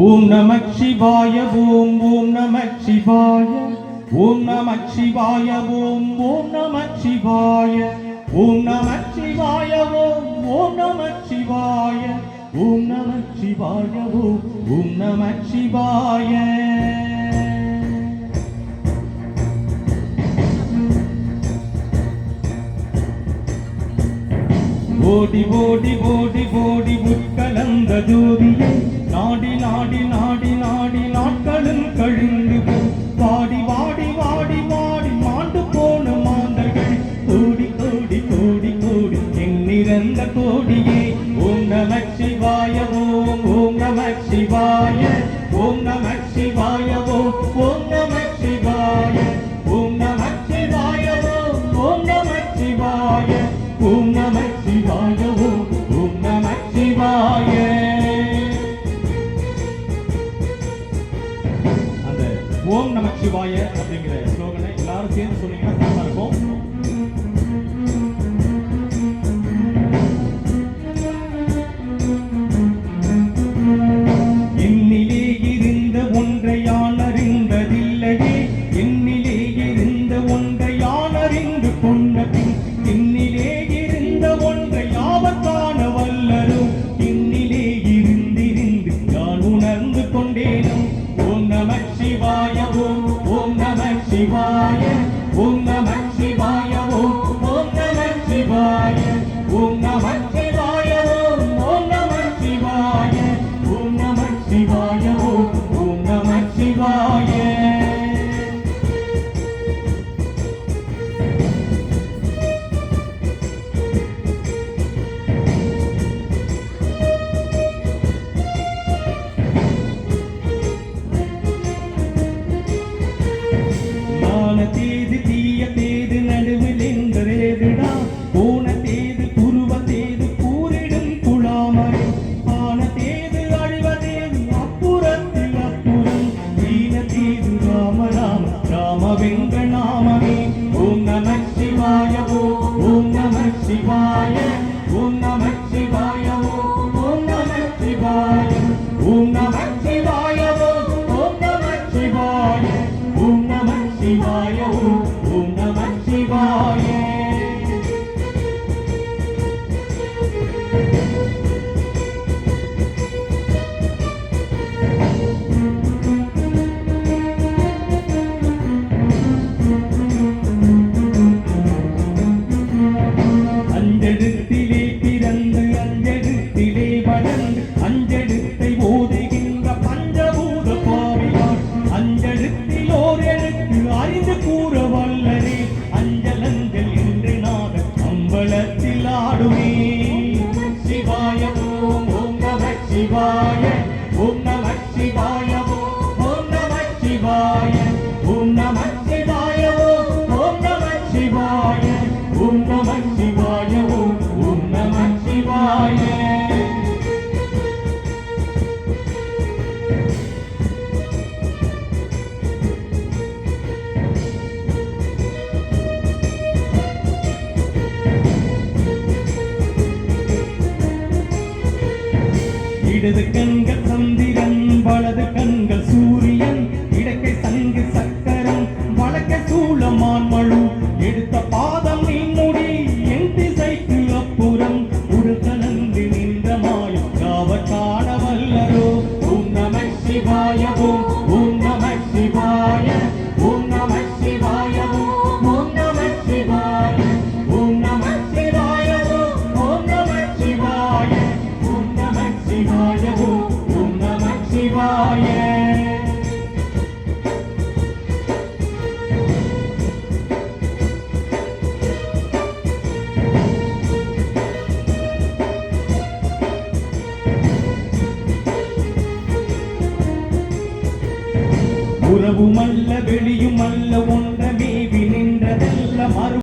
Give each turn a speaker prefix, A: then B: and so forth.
A: ஓம் நமக் சிவாய ஓம் ஓம் நமக் சிவாய ஓம் நமக் சிவாய ஓம் ஓம் நமக் சிவாய ஓம் நமக் சிவாய ஓம் ஓம் நமக் சிவாய ஓம் நமக் சிவாய ஓம் ஓம் நமக் சிவாய. ஓடி ஓடி ஓடி ஓடி உட்கலந்த ஜோதியை நாடி நாடி நாடி நாடி நாட்களும் கழிந்து வாடி வாடி வாடி வாடி மாண்டு போன மாந்தர்கள் கோடி கோடி கோடி கோடி எண்ணிறந்த கோடியே. ஓம் நமக் சிவாய ஓம் ஓம் நமக் சிவாய ஓம் நமக் சிவாய ஓம் ஓம் நமக் சிவாய ஓம் நமக் சிவாய ஓம் ஓம் நமக் சிவாய ஓம் நமக் சிவாய ஓம் ஓம் நமக் சிவாய. ஓம் நமக் சிவாய அப்படிங்கிற ஸ்லோகனை எல்லாரும் சேர்ந்து சொன்னீங்கன்னா நல்லா இருக்கும். என்னிலே இருந்த ஒன்றை யான் அறிந்ததில்லையே என்னிலே இருந்த ஒன்றை யான் அறிந்து கொண்ட பின் என்னிலே இருந்த ஒன்றை யாவற்கான வல்லரும் என்னிலே இருந்திருந்து யான் உணர்ந்து கொண்டேனும். ஓம் நமக் சிவாய ஓம் ஓம் நமக் சிவாய ஓம் நமக் சிவாய ஓம் ஓம் நமக் சிவாய ஓம் நமக் சிவாய ஓம் ஓம் நமக் சிவாய ஓம் நமக் சிவாய ஓம் ஓம் நமக் சிவாய. தேது தீய தேது நடுவில் எந்தரேதுடா போன தேது குருவ தேது கூறிடும் குழாமரை ஆன தேது அழிவதேது அப்புறத்தில் அப்புறம் தீன தேது ராம ராம ராமவென்ற நாமமே. ஓம் நமக் சிவாய ஓம் நமக் சிவாய ஓம் நமக் சிவாய ஓம் நமக் சிவாய ஓம் நமக் சிவாய ஓம் நமக் சிவாய ஓம் நமக் சிவாய ஓம் நமக் சிவாய. அஞ்செழுத்திலே பிறந்து அஞ்செழுத்திலே வளர்ந்து அஞ்செழுத்தை ஓதுகின்ற பஞ்சபூத பாவியார் அஞ்செழுத்தில் ஓர் எழுத்து அறிந்து கூற வல்லரே அஞ்சல் அஞ்சல் என்று நாட அம்பலத்தில் ஆடுமே. சிவாய ஓம் ஓம் நமக் சிவாய ஓம் நமக் சிவாய ஓம் நமக் சிவாய ஓம் நமக் சிவாய ஓம் நமக் சிவாய ஓம் நமக் சிவாய ஓம் நமக் சிவாய. இடது கண்கள் சந்திரன் வலது கண்கள் சூரியன் இடக்கை சங்கு சக்கரம் வழக்கை சூளமான் மழு எடுத்த பாதம் நீன்முடி என் திசைக்கு அப்புறம் ஒரு கலந்து நின்ற மாயம் யாவற்கான வல்லரோ. ஓம் நமக் சிவாய ஓம் நமக் சிவாய ஓம் நமக் சிவாய ஓம் நமக் சிவாய ஓம் நமக் சிவாய ஓம் நமக் சிவாய ஓம் நமக் சிவாய ஓம் நமக் சிவாய. உறவும் அல்ல வெளியும் அல்ல ஒன்ற மேவி நின்றதல்ல மறு